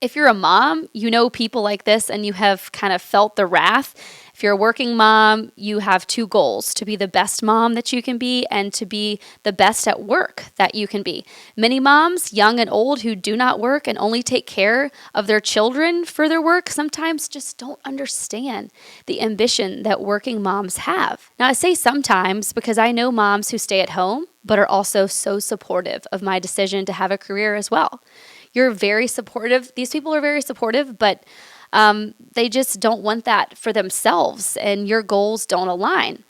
If you're a mom, you know people like this and you have kind of felt the wrath. If you're a working mom, you have two goals: to be the best mom that you can be and to be the best at work that you can be. Many moms, young and old, who do not work and only take care of their children for their work sometimes just don't understand the ambition that working moms have. Now, I say sometimes because I know moms who stay at home but are also so supportive of my decision to have a career as well. You're very supportive. These people are very supportive, but they just don't want that for themselves, and your goals don't align.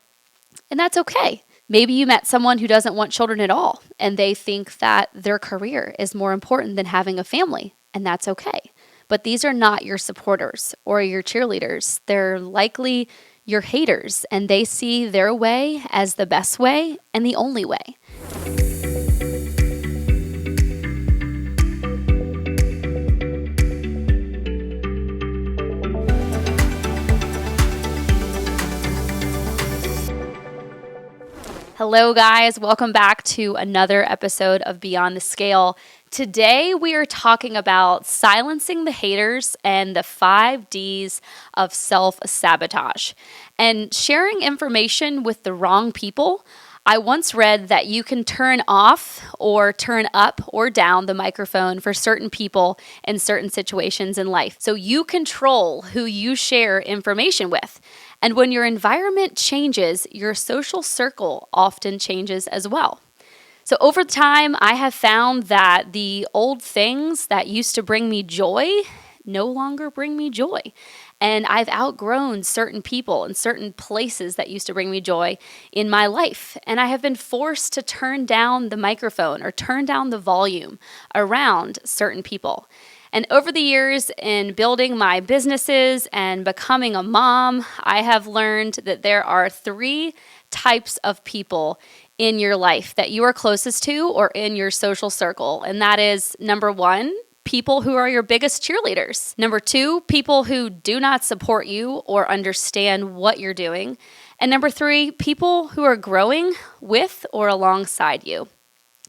And that's okay. Maybe you met someone who doesn't want children at all, and they think that their career is more important than having a family, and that's okay. But these are not your supporters or your cheerleaders. They're likely your haters, and they see their way as the best way and the only way. Hello, guys. Welcome back to another episode of Beyond the Scale. Today, we are talking about silencing the haters and the 5 Ds of self-sabotage and sharing information with the wrong people. I once read that you can turn off or turn up or down the microphone for certain people in certain situations in life. So you control who you share information with. And when your environment changes, your social circle often changes as well. So over time, I have found that the old things that used to bring me joy no longer bring me joy. And I've outgrown certain people and certain places that used to bring me joy in my life. And I have been forced to turn down the microphone or turn down the volume around certain people. And over the years in building my businesses and becoming a mom, I have learned that there are 3 types of people in your life that you are closest to or in your social circle. And that is, number 1, people who are your biggest cheerleaders. Number 2, people who do not support you or understand what you're doing. And number 3, people who are growing with or alongside you.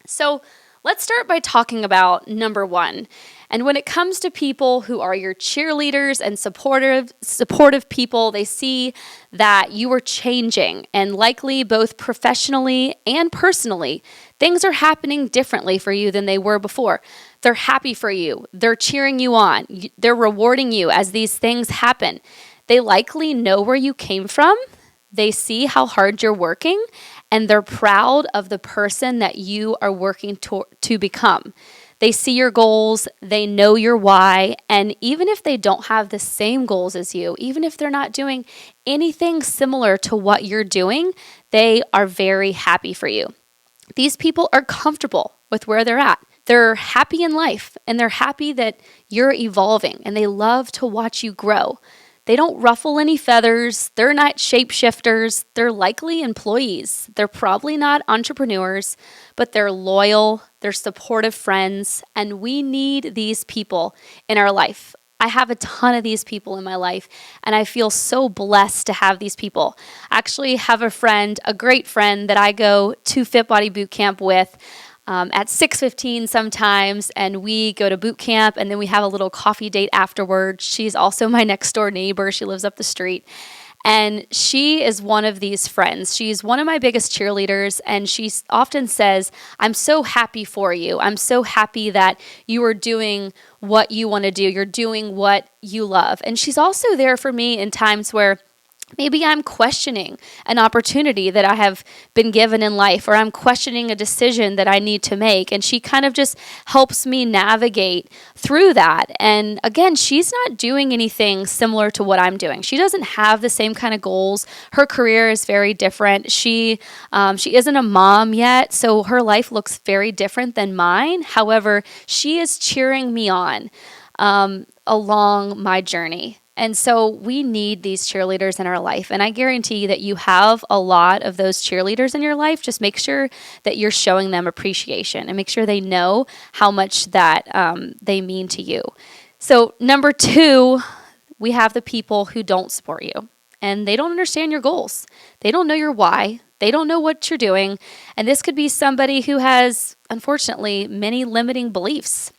So let's start by talking about number 1. And when it comes to people who are your cheerleaders and supportive people, they see that you are changing, and likely both professionally and personally, things are happening differently for you than they were before. They're happy for you. They're cheering you on. They're rewarding you as these things happen. They likely know where you came from. They see how hard you're working, and they're proud of the person that you are working to become. They see your goals, they know your why, and even if they don't have the same goals as you, even if they're not doing anything similar to what you're doing, they are very happy for you. These people are comfortable with where they're at. They're happy in life, and they're happy that you're evolving, and they love to watch you grow. They don't ruffle any feathers. They're not shapeshifters. They're likely employees. They're probably not entrepreneurs, but they're loyal. They're supportive friends, and we need these people in our life. I have a ton of these people in my life, and I feel so blessed to have these people. I actually have a friend, a great friend that I go to Fit Body Boot Camp with at 6:15 sometimes, and we go to boot camp, and then we have a little coffee date afterwards. She's also my next door neighbor. She lives up the street, and she is one of these friends. She's one of my biggest cheerleaders, and she often says, "I'm so happy for you. I'm so happy that you are doing what you want to do. You're doing what you love." And she's also there for me in times where maybe I'm questioning an opportunity that I have been given in life, or I'm questioning a decision that I need to make. And she kind of just helps me navigate through that. And again, she's not doing anything similar to what I'm doing. She doesn't have the same kind of goals. Her career is very different. She isn't a mom yet, so her life looks very different than mine. However, she is cheering me on along my journey. And so we need these cheerleaders in our life. And I guarantee that you have a lot of those cheerleaders in your life. Just make sure that you're showing them appreciation and make sure they know how much that they mean to you. So number 2, we have the people who don't support you. And they don't understand your goals. They don't know your why. They don't know what you're doing. And this could be somebody who has, unfortunately, many limiting beliefs.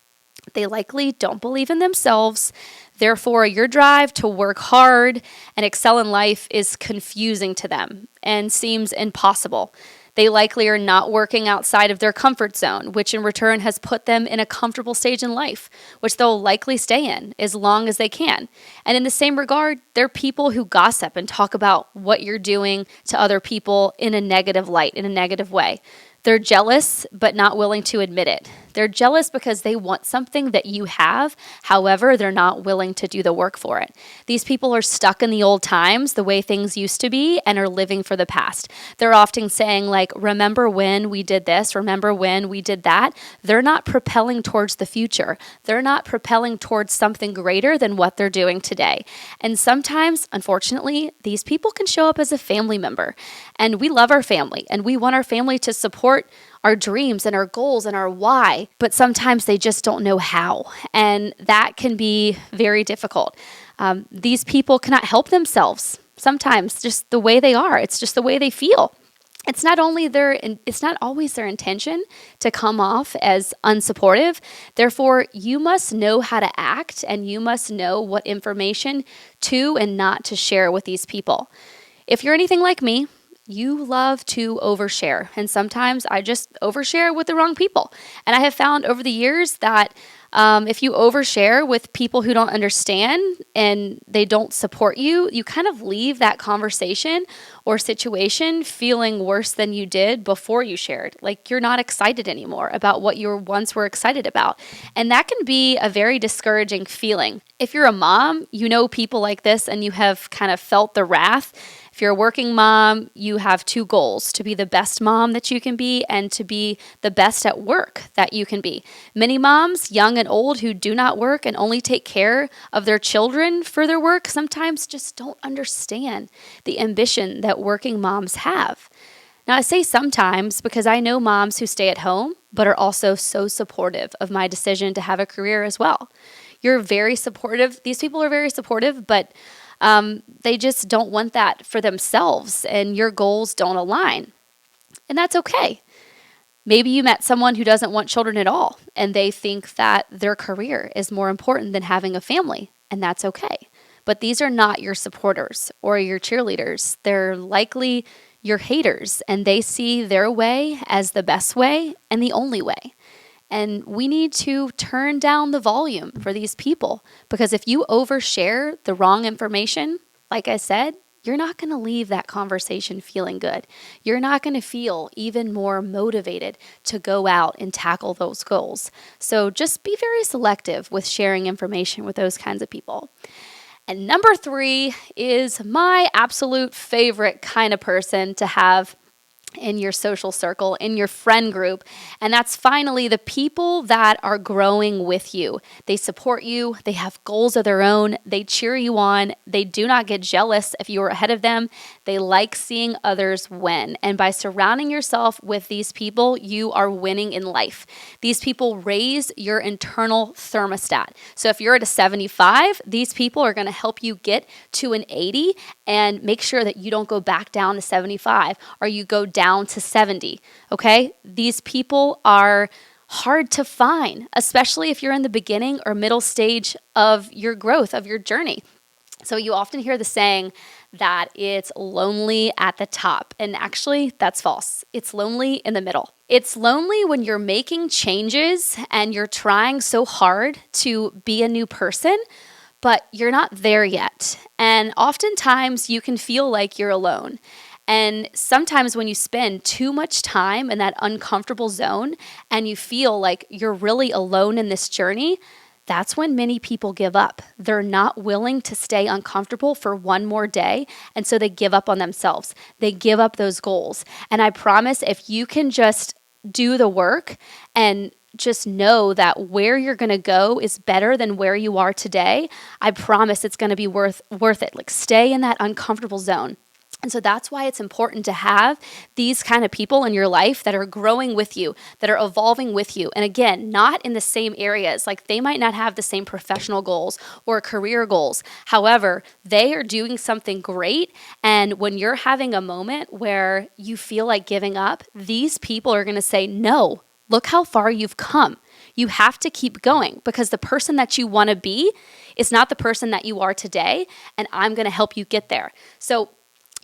They likely don't believe in themselves. Therefore, your drive to work hard and excel in life is confusing to them and seems impossible. They likely are not working outside of their comfort zone, which in return has put them in a comfortable stage in life, which they'll likely stay in as long as they can. And in the same regard, they're people who gossip and talk about what you're doing to other people in a negative light, in a negative way. They're jealous, but not willing to admit it. They're jealous because they want something that you have. However, they're not willing to do the work for it. These people are stuck in the old times, the way things used to be, and are living for the past. They're often saying, like, remember when we did this? Remember when we did that? They're not propelling towards the future. They're not propelling towards something greater than what they're doing today. And sometimes, unfortunately, these people can show up as a family member. And we love our family, and we want our family to support our dreams and our goals and our why, but sometimes they just don't know how. And that can be very difficult. These people cannot help themselves sometimes, just the way they are. It's just the way they feel. It's not always their intention to come off as unsupportive. Therefore, you must know how to act, and you must know what information to and not to share with these people. If you're anything like me, you love to overshare, and sometimes I just overshare with the wrong people. And I have found over the years that if you overshare with people who don't understand and they don't support you, you kind of leave that conversation or situation feeling worse than you did before you shared. Like you're not excited anymore about what you once were excited about. And that can be a very discouraging feeling. If you're a mom, you know people like this and you have kind of felt the wrath. If you're a working mom, you have two goals: to be the best mom that you can be and to be the best at work that you can be. Many moms, young and old, who do not work and only take care of their children for their work sometimes just don't understand the ambition that working moms have. Now, I say sometimes because I know moms who stay at home but are also so supportive of my decision to have a career as well. You're very supportive. These people are very supportive, but they just don't want that for themselves, and your goals don't align. And that's okay. Maybe you met someone who doesn't want children at all, and they think that their career is more important than having a family, and that's okay. But these are not your supporters or your cheerleaders. They're likely your haters, and they see their way as the best way and the only way. And we need to turn down the volume for these people, because if you overshare the wrong information, like I said, you're not going to leave that conversation feeling good. You're not going to feel even more motivated to go out and tackle those goals. So just be very selective with sharing information with those kinds of people. And number 3 is my absolute favorite kind of person to have in your social circle, in your friend group. And that's finally the people that are growing with you. They support you. They have goals of their own. They cheer you on. They do not get jealous if you are ahead of them. They like seeing others win. And by surrounding yourself with these people, you are winning in life. These people raise your internal thermostat. So if you're at a 75, these people are going to help you get to an 80 and make sure that you don't go back down to 75 or you go down to 70, okay? These people are hard to find, especially if you're in the beginning or middle stage of your growth, of your journey. So you often hear the saying that it's lonely at the top, and actually that's false. It's lonely in the middle. It's lonely when you're making changes and you're trying so hard to be a new person, but you're not there yet. And oftentimes you can feel like you're alone. And sometimes when you spend too much time in that uncomfortable zone and you feel like you're really alone in this journey, that's when many people give up. They're not willing to stay uncomfortable for one more day, and so they give up on themselves. They give up those goals. And I promise if you can just do the work and just know that where you're going to go is better than where you are today, I promise it's going to be worth it. Like stay in that uncomfortable zone. And so that's why it's important to have these kind of people in your life that are growing with you, that are evolving with you. And again, not in the same areas. Like they might not have the same professional goals or career goals. However, they are doing something great. And when you're having a moment where you feel like giving up, these people are going to say, no, look how far you've come. You have to keep going because the person that you want to be is not the person that you are today, and I'm going to help you get there. So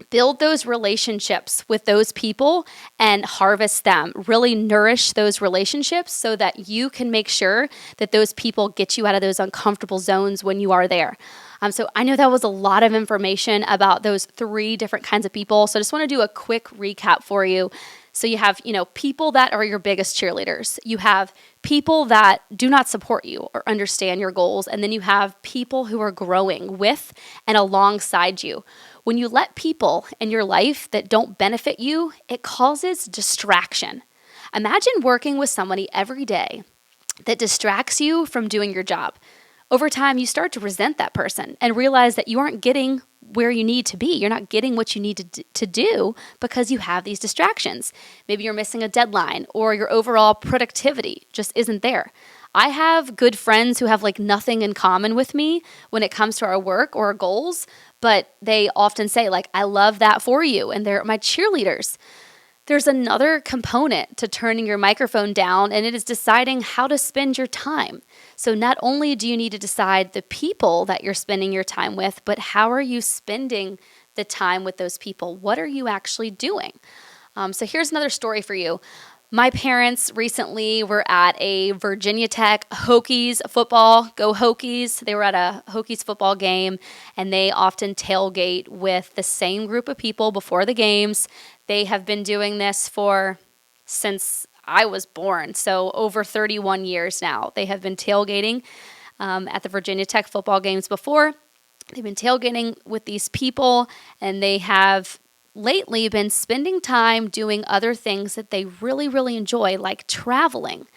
build those relationships with those people and harvest them. Really nourish those relationships so that you can make sure that those people get you out of those uncomfortable zones when you are there. So I know that was a lot of information about those 3 different kinds of people. So I just want to do a quick recap for you. So you have, people that are your biggest cheerleaders. You have people that do not support you or understand your goals. And then you have people who are growing with and alongside you. When you let people in your life that don't benefit you, it causes distraction. Imagine working with somebody every day that distracts you from doing your job. Over time, you start to resent that person and realize that you aren't getting where you need to be. You're not getting what you need to do because you have these distractions. Maybe you're missing a deadline or your overall productivity just isn't there. I have good friends who have nothing in common with me when it comes to our work or our goals, but they often say I love that for you, and they're my cheerleaders. There's another component to turning your microphone down, and it is deciding how to spend your time. So not only do you need to decide the people that you're spending your time with, but how are you spending the time with those people? What are you actually doing? So here's another story for you. My parents recently were at a Virginia Tech Hokies football, go Hokies. They were at a Hokies football game, and they often tailgate with the same group of people before the games. They have been doing this since I was born, so over 31 years now. They have been tailgating at the Virginia Tech football games before. They've been tailgating with these people, and they have lately been spending time doing other things that they really, really enjoy, like traveling.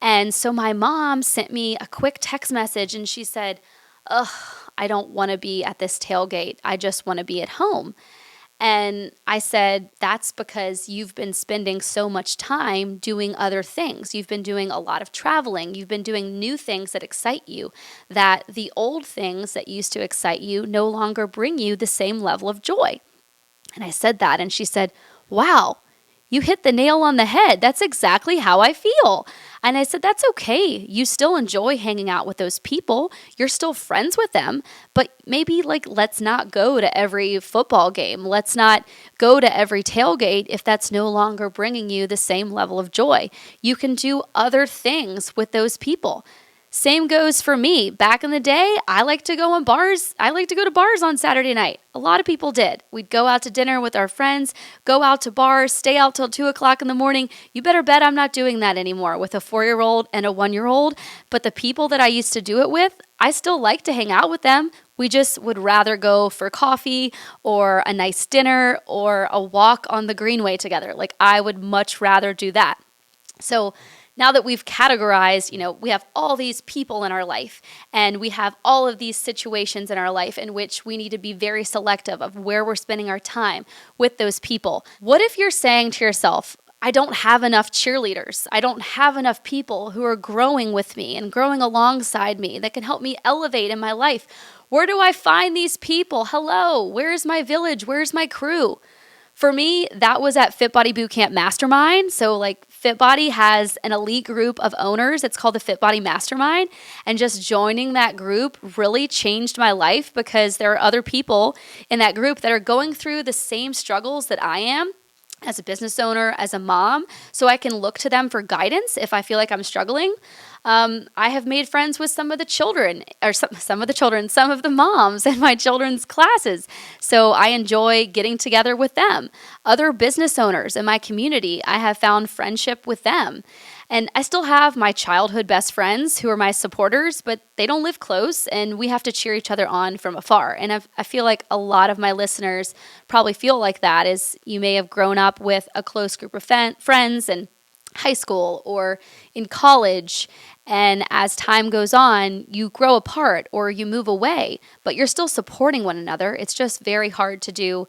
And so my mom sent me a quick text message, and she said, "Ugh, I don't want to be at this tailgate. I just want to be at home." And I said, that's because you've been spending so much time doing other things. You've been doing a lot of traveling. You've been doing new things that excite you, that the old things that used to excite you no longer bring you the same level of joy. And I said that, and she said, "Wow, you hit the nail on the head. That's exactly how I feel." And I said, "That's okay. You still enjoy hanging out with those people. You're still friends with them, but maybe let's not go to every football game. Let's not go to every tailgate if that's no longer bringing you the same level of joy. You can do other things with those people." Same goes for me. Back in the day, I like to go on bars. I like to go to bars on Saturday night. A lot of people did. We'd go out to dinner with our friends, go out to bars, stay out till 2 o'clock in the morning. You better bet I'm not doing that anymore with a 4-year-old and a 1-year-old. But the people that I used to do it with, I still like to hang out with them. We just would rather go for coffee or a nice dinner or a walk on the Greenway together. I would much rather do that. So now that we've categorized, we have all these people in our life, and we have all of these situations in our life in which we need to be very selective of where we're spending our time with those people. What if you're saying to yourself, "I don't have enough cheerleaders. I don't have enough people who are growing with me and growing alongside me that can help me elevate in my life. Where do I find these people? Hello, where's my village? Where's my crew?" For me, that was at Fit Body Bootcamp Mastermind. So Fit Body has an elite group of owners. It's called the Fit Body Mastermind. And just joining that group really changed my life because there are other people in that group that are going through the same struggles that I am as a business owner, as a mom, so I can look to them for guidance if I feel like I'm struggling. I have made friends with some of the moms in my children's classes. So I enjoy getting together with them. Other business owners in my community, I have found friendship with them. And I still have my childhood best friends who are my supporters, but they don't live close, and we have to cheer each other on from afar. And I feel like a lot of my listeners probably feel like that, is you may have grown up with a close group of friends in high school or in college, and as time goes on, you grow apart or you move away, but you're still supporting one another. It's just very hard to do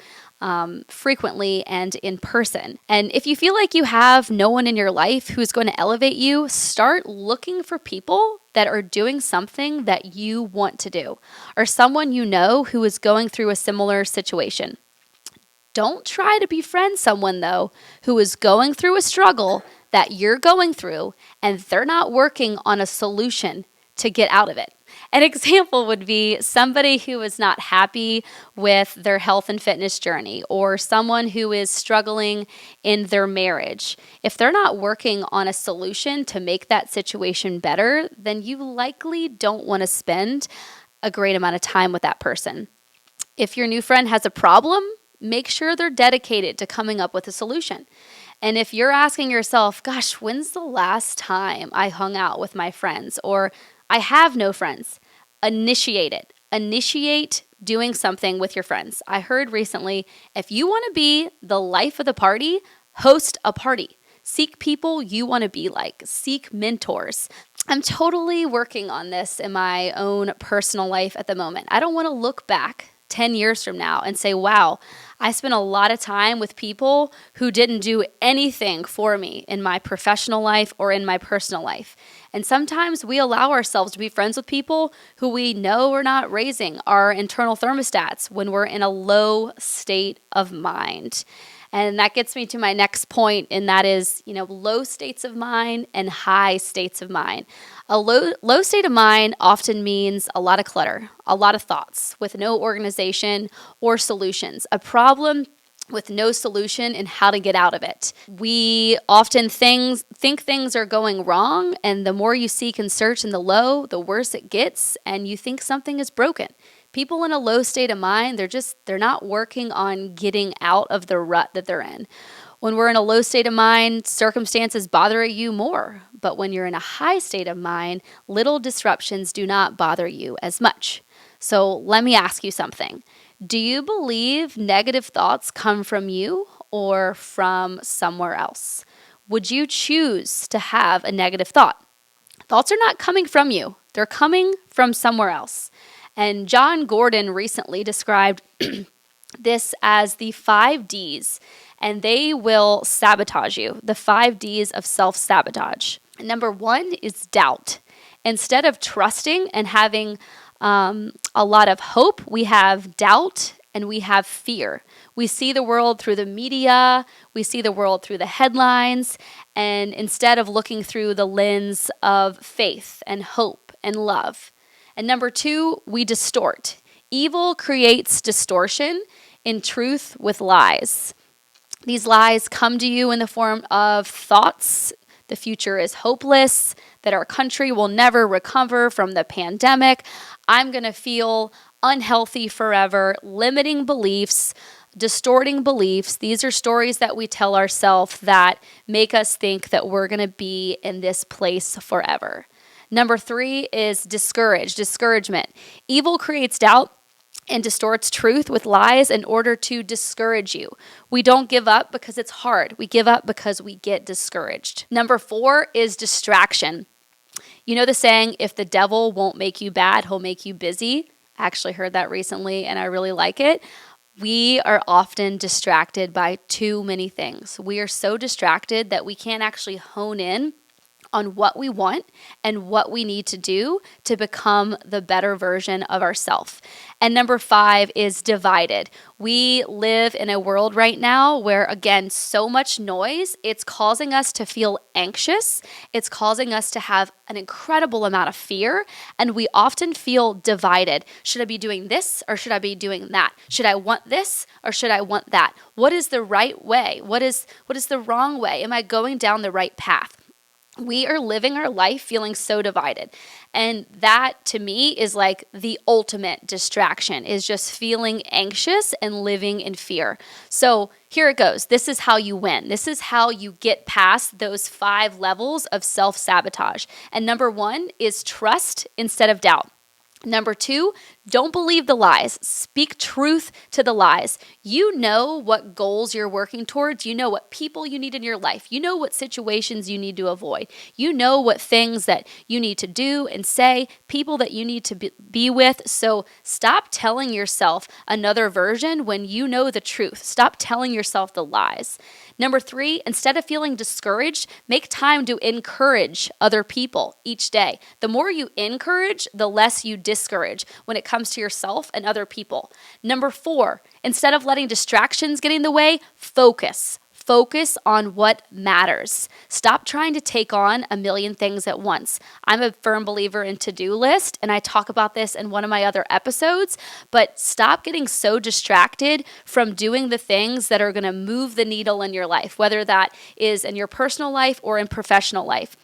frequently and in person. And if you feel like you have no one in your life who's going to elevate you, start looking for people that are doing something that you want to do, or someone you know who is going through a similar situation. Don't try to befriend someone, though, who is going through a struggle that you're going through and they're not working on a solution to get out of it. An example would be somebody who is not happy with their health and fitness journey, or someone who is struggling in their marriage. If they're not working on a solution to make that situation better, then you likely don't want to spend a great amount of time with that person. If your new friend has a problem, make sure they're dedicated to coming up with a solution. And if you're asking yourself, gosh, when's the last time I hung out with my friends, or I have no friends, initiate it. Initiate doing something with your friends. I heard recently, if you want to be the life of the party, host a party. Seek people you want to be like. Seek mentors. I'm totally working on this in my own personal life at the moment. I don't want to look back 10 years from now and say, wow, I spent a lot of time with people who didn't do anything for me in my professional life or in my personal life. And sometimes we allow ourselves to be friends with people who we know are not raising our internal thermostats when we're in a low state of mind. And that gets me to my next point, and that is, low states of mind and high states of mind. A low state of mind often means a lot of clutter, a lot of thoughts with no organization or solutions, a problem with no solution and how to get out of it. We often think things are going wrong, and the more you seek and search in the low, the worse it gets, and you think something is broken. People in a low state of mind, they're not working on getting out of the rut that they're in. When we're in a low state of mind, circumstances bother you more. But when you're in a high state of mind, little disruptions do not bother you as much. So let me ask you something. Do you believe negative thoughts come from you or from somewhere else? Would you choose to have a negative thought? Thoughts are not coming from you. They're coming from somewhere else. And John Gordon recently described this as the 5 Ds, and they will sabotage you, the 5 Ds of self-sabotage. Number 1 is doubt. Instead of trusting and having a lot of hope, we have doubt and we have fear. We see the world through the media, we see the world through the headlines, and instead of looking through the lens of faith and hope and love. And number 2, we distort. Evil creates distortion in truth with lies. These lies come to you in the form of thoughts. The future is hopeless, that our country will never recover from the pandemic. I'm going to feel unhealthy forever, limiting beliefs, distorting beliefs. These are stories that we tell ourselves that make us think that we're going to be in this place forever. Number 3 is discouragement. Evil creates doubt and distorts truth with lies in order to discourage you. We don't give up because it's hard. We give up because we get discouraged. Number 4 is distraction. You know the saying, if the devil won't make you bad, he'll make you busy. I actually heard that recently and I really like it. We are often distracted by too many things. We are so distracted that we can't actually hone in on what we want and what we need to do to become the better version of ourselves. And number 5 is divided. We live in a world right now where, again, so much noise, it's causing us to feel anxious. It's causing us to have an incredible amount of fear, and we often feel divided. Should I be doing this or should I be doing that? Should I want this or should I want that? What is the right way? What is the wrong way? Am I going down the right path? We are living our life feeling so divided. And that, to me, is like the ultimate distraction, is just feeling anxious and living in fear. So here it goes. This is how you win. This is how you get past those 5 levels of self-sabotage. And number 1 is trust instead of doubt. Number 2, don't believe the lies. Speak truth to the lies. You know what goals you're working towards. You know what people you need in your life. You know what situations you need to avoid. You know what things that you need to do and say, people that you need to be with. So stop telling yourself another version when you know the truth. Stop telling yourself the lies. Number 3, instead of feeling discouraged, make time to encourage other people each day. The more you encourage, the less you discourage when it comes to yourself and other people. Number 4, instead of letting distractions get in the way, focus. Focus on what matters. Stop trying to take on a million things at once. I'm a firm believer in to-do list, and I talk about this in one of my other episodes, but stop getting so distracted from doing the things that are going to move the needle in your life, whether that is in your personal life or in professional life.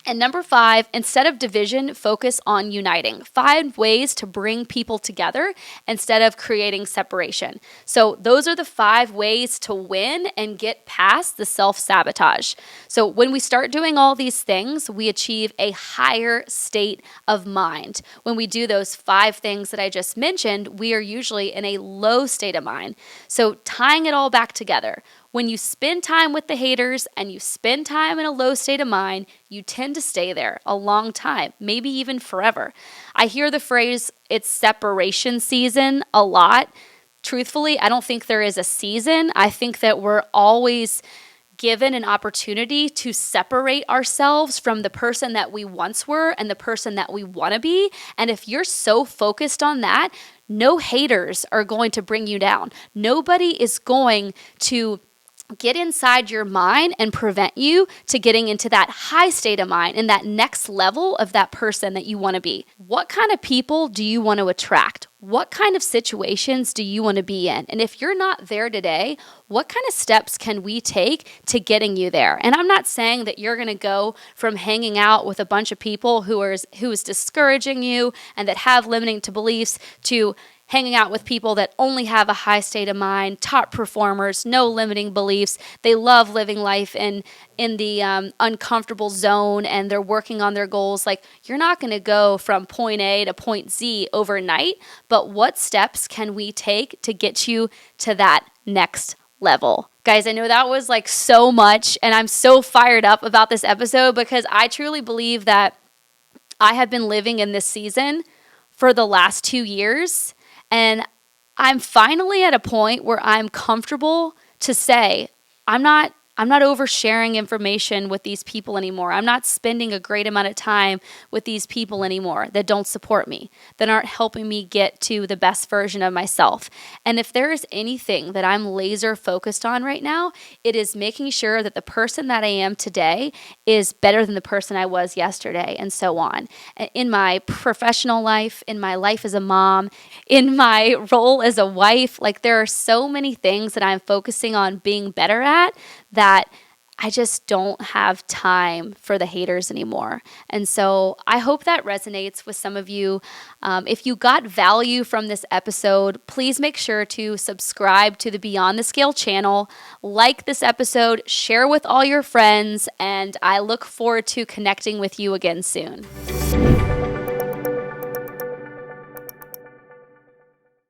And number 5, instead of division, focus on uniting. 5 ways to bring people together instead of creating separation. So those are the 5 ways to win and get past the self-sabotage. So when we start doing all these things, we achieve a higher state of mind. When we do those 5 things that I just mentioned, we are usually in a low state of mind. So tying it all back together, when you spend time with the haters and you spend time in a low state of mind, you tend to stay there a long time, maybe even forever. I hear the phrase, it's separation season, a lot. Truthfully, I don't think there is a season. I think that we're always given an opportunity to separate ourselves from the person that we once were and the person that we want to be. And if you're so focused on that, no haters are going to bring you down. Nobody is going to get inside your mind and prevent you to getting into that high state of mind and that next level of that person that you want to be. What kind of people do you want to attract? What kind of situations do you want to be in? And if you're not there today, what kind of steps can we take to getting you there? And I'm not saying that you're going to go from hanging out with a bunch of people who is discouraging you and that have limiting to beliefs to hanging out with people that only have a high state of mind, top performers, no limiting beliefs. They love living life in the uncomfortable zone, and they're working on their goals. Like, you're not going to go from point A to point Z overnight, but what steps can we take to get you to that next level? Guys, I know that was like so much, and I'm so fired up about this episode because I truly believe that I have been living in this season for the last 2 years. And I'm finally at a point where I'm comfortable to say, I'm not oversharing information with these people anymore. I'm not spending a great amount of time with these people anymore that don't support me, that aren't helping me get to the best version of myself. And if there is anything that I'm laser focused on right now, it is making sure that the person that I am today is better than the person I was yesterday, and so on. In my professional life, in my life as a mom, in my role as a wife, like, there are so many things that I'm focusing on being better at that I just don't have time for the haters anymore. And so I hope that resonates with some of you. If you got value from this episode, please make sure to subscribe to the Beyond the Scale channel, like this episode, share with all your friends, and I look forward to connecting with you again soon.